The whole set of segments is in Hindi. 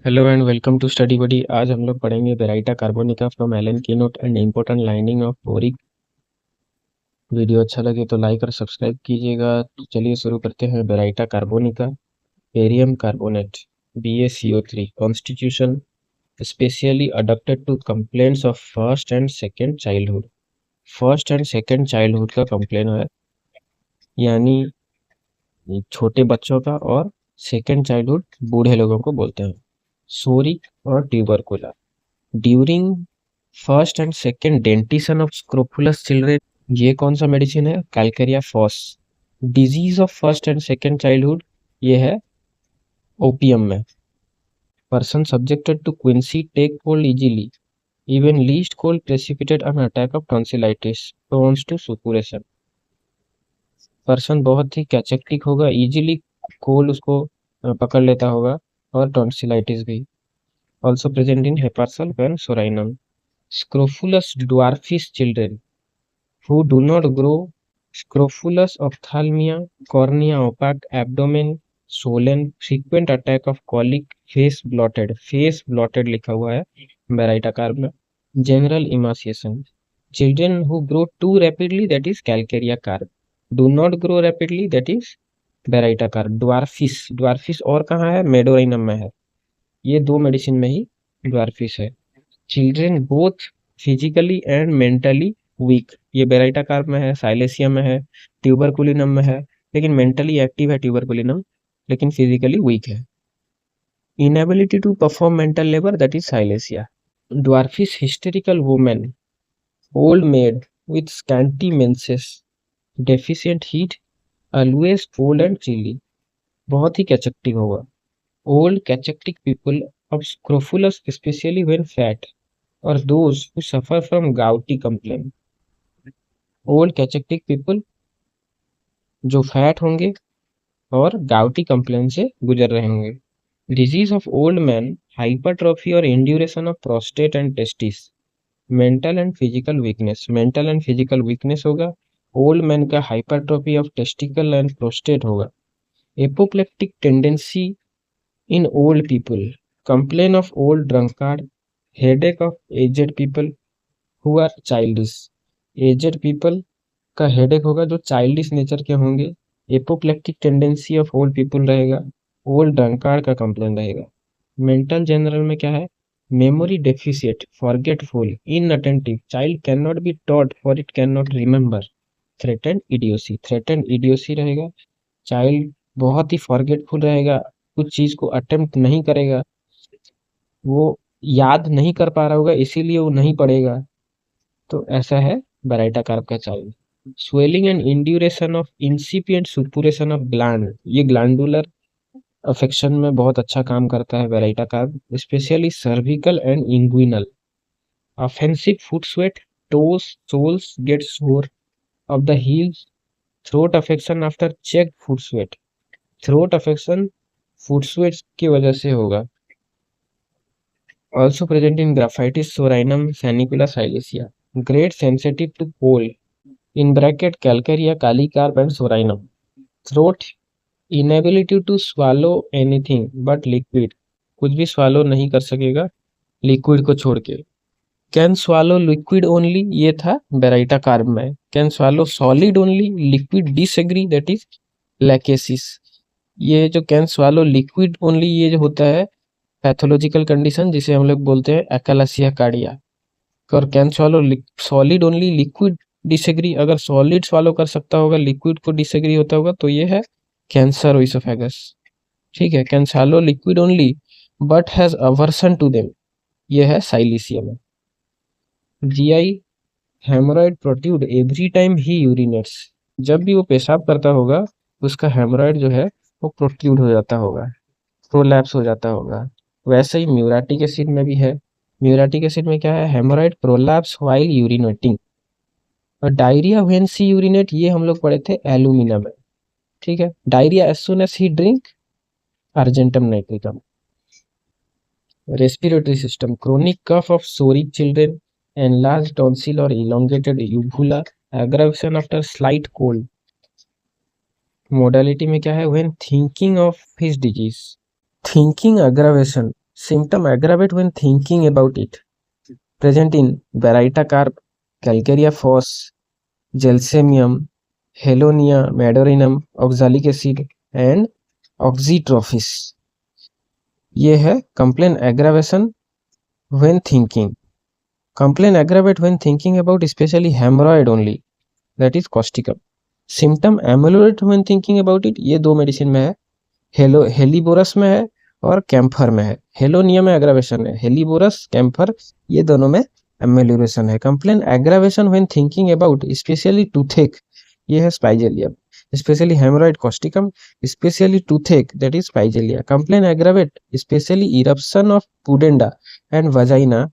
Hello and welcome to study buddy. आज हम लोग पढ़ेंगे baryta carbonica from Allen keynote and important lining of Boericke. Video अच्छा लगे तो लाइक और सब्सक्राइब कीजिएगा। तो चलिए शुरू करते हैं। Baryta carbonica, barium carbonate, BaCO3 constitution specially adopted to complaints of first and second childhood. First and second childhood का कंप्लेन है, यानी छोटे बच्चों का, और सेकेंड चाइल्डहुड बूढ़े लोगों को बोलते हैं। सोरिक और tubercular during first and second dentition of scrofulous children. ये कौन सा मेडिसिन है? Calcarea phos. Disease of first and second childhood, ये है ओपियम में। Person subjected to quinsy take cold easily, even least cold precipitate an attack of tonsillitis, prones to suppuration. Person बहुत ही कैचेक्टिक होगा, इजीली कोल्ड उसको पकड़ लेता होगा, और टॉन्सिलाइटिस भी। Also present in hepar sul when psorinum. Scrofulous dwarfis children who do not grow, scrofulous ophthalmia, cornea opaque, abdomen swollen, frequent attack of colic, face blotted लिखा हुआ है बेराइटा कार्ब में। General emaciation, children who grow too rapidly, that is calcarea carb, do not grow rapidly, that is baryta carb. Dwarfish और कहाँ है? मेडोरिनम में है। ये दो मेडिसिन में ही ड्वार्फिस है। Children both physically and mentally weak, ये बेराइटा कार्ब में है, साइलेसियम में है, ट्यूबरकुलिनम में है। लेकिन मेंटली एक्टिव है ट्यूबरकुलिनम, लेकिन फिजिकली वीक है। Inability to perform mental labour, that is silicea. Dwarfish hysterical women, old maid with scanty menses, deficient heat, always cold and chilly, बहुत ही कैचेक्टिक होगा। Old cachectic people of scrofulous, especially when fat, or those who suffer from gouty complaint. Old cachectic people जो फैट होंगे और गाउटी कंप्लेन से गुजर रहे होंगे। Disease of old man, hypertrophy और induration of prostate and testis. Mental and physical weakness होगा। ओल्ड मैन का hypertrophy of testicle and prostate होगा। Apoplectic tendency in old people, complain of old drunkard, headache of aged people who are childish। aged people का हेडेक होगा जो चाइल्डिश नेचर के होंगे। Apoplectic tendency of old people रहेगा। ओल्ड ड्रंकार्ड का कंप्लेन रहेगा। मेंटल जनरल में क्या है? Memory deficient, forgetful, inattentive, child can not be taught for it can not remember. Threatened idiocy रहेगा। चाइल्ड बहुत ही फॉरगेटफुल रहेगा, कुछ चीज को अटेम्प्ट नहीं करेगा, वो याद नहीं कर पा रहा होगा, इसीलिए वो नहीं पढ़ेगा। तो ऐसा है बेराइटा कार्ब का child. Swelling and induration of incipient suppuration of gland, ये ग्लैंडुलर अफेक्शन में बहुत अच्छा काम करता है baryta carb, specially cervical and inguinal. Offensive foot sweat, toes soles get sore of the heels, throat affection after check foot sweat. Throat affection foot sweat की वजह से होगा। Also present in Graphitis sorinum, Sanicula silicea. Great sensitive to cold, in bracket Calcarea, Calicarb and sorinum. Throat, inability to swallow anything but liquid, कुछ भी swallow नहीं कर सकेगा लिक्विड को छोड़ के। कैन swallow liquid only, ये था बेराइटा कार्ब में। Can swallow solid only, liquid disagree, that is lachesis. ये जो कैन swallow liquid only, ये जो होता है पैथोलॉजिकल कंडीशन, जिसे हम लोग बोलते हैं एकलासिया कार्डिया। और can swallow solid only, liquid disagree, अगर सॉलिड swallow कर सकता होगा, लिक्विड को डिसएग्री होता होगा, तो ये है कैंसर ओइसोफेगस। ठीक है, can swallow liquid only but has aversion to them, ये है silicium. GI hemorrhoid protrude every time he urinates, जब भी वो पेशाब करता होगा उसका हेमोरॉइड जो है वो प्रोट्रूड हो जाता होगा, प्रोलैप्स हो जाता होगा। वैसे ही म्यूराटिक एसिड में भी है। म्यूराटिक एसिड में क्या है? Hemorrhoid prolapse while urinating. और डायरिया व्हेन सी यूरिनेट, ये हम लोग पढ़े थे एल्यूमिना में। ठीक है, diarrhoea as soon as he drink argentum nitricum. Respiratory system, chronic cough of psoric children, enlarge tonsil और elongated uvula, aggravation after slight cold. Modality में क्या है? When thinking of his disease, thinking aggravation, Symptom aggravate when thinking about it. Present in Baraita carp, Calcarea fos, Gelsemium, Helonia madorinum, oxalic acid and oxytrophis. ये है complain aggravation when thinking. Complain aggravate when thinking about especially hemorrhoid only, that is causticum. Symptom ameliorate when thinking about it, ये दो मेडिसिन में है, हेलीबोरस में है और कैम्फर में है. हेलोनिया में एग्रावेशन है, हेलीबोरस कैम्फर ये दोनों में एमेलियोरेशन है. Complain aggravation when thinking about specially toothache, ये है spigelium. Specially hemorrhoid causticum, specially toothache that is spigelia. Complain aggravate specially eruption of pudenda and vagina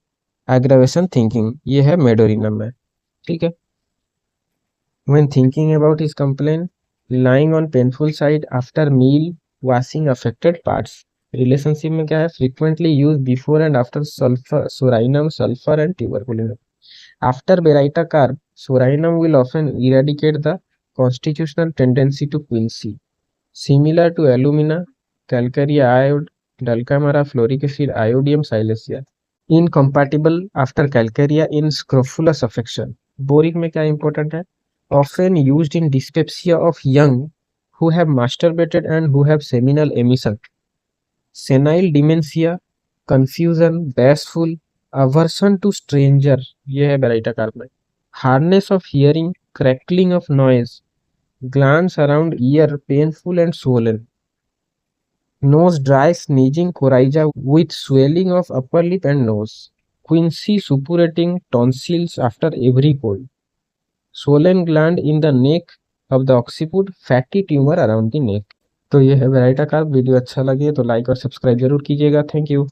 aggravation thinking, ये है मेडोरिनम में. ठीक है. When thinking about is complain lying on painful side after meal washing affected parts. Relationship में क्या है, frequently used before and after sulfur, sorinum, sulfur and tuberculinum. After Beraita carb, sorinum will often eradicate the constitutional tendency to quinsy. Similar to alumina, calcarea iode, dulcamara, fluoric acid, iodium silicea. Incompatible after calcarea in scrofulous affection. Boric में क्या important है, often used in dyspepsia of young who have masturbated and who have seminal emission. Senile dementia, confusion, bashful, aversion to stranger, ये है बेराइटा कार्ब में. Hardness of hearing, crackling of noise, glands around ear painful and swollen. Nose dry, sneezing, coryza with swelling of upper lip and nose. Quinsy suppurating tonsils after every cold. Swollen gland in the neck of the occiput, fatty tumor around the neck. तो ये है वेराइटा कार्ब. वीडियो अच्छा लगे तो लाइक और सब्सक्राइब जरूर कीजिएगा. Thank you.